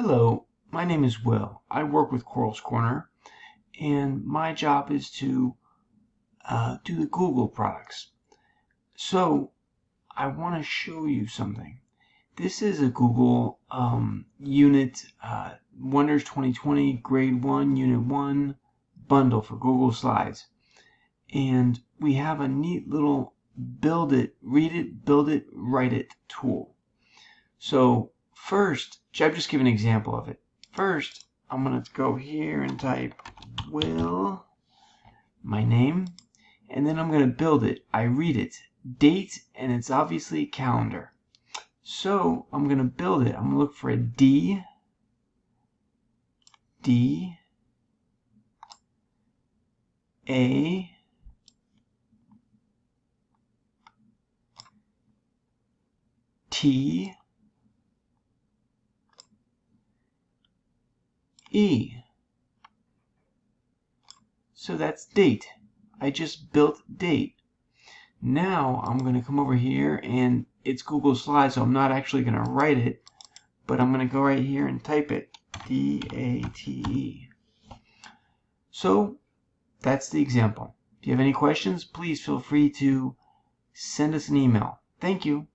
Hello, my name is Will. I work with Coral's Corner, and my job is to do the Google products. So I want to show you something. This is a Google Unit Wonders 2020 Grade 1 Unit 1 bundle for Google Slides. And we have a neat little build it, read it, build it, write it tool. So first, I'll just give an example of it. First, I'm going to go here and type Will, my name, and then I'm going to build it. I read it, date, and it's obviously calendar. So I'm going to build it. I'm going to look for a D, A, T, E. So that's date. I just built date. Now I'm going to come over here, and it's Google Slides, so I'm not actually going to write it, but I'm going to go right here and type it, D-A-T-E. So that's the example. If you have any questions, please feel free to send us an email. Thank you.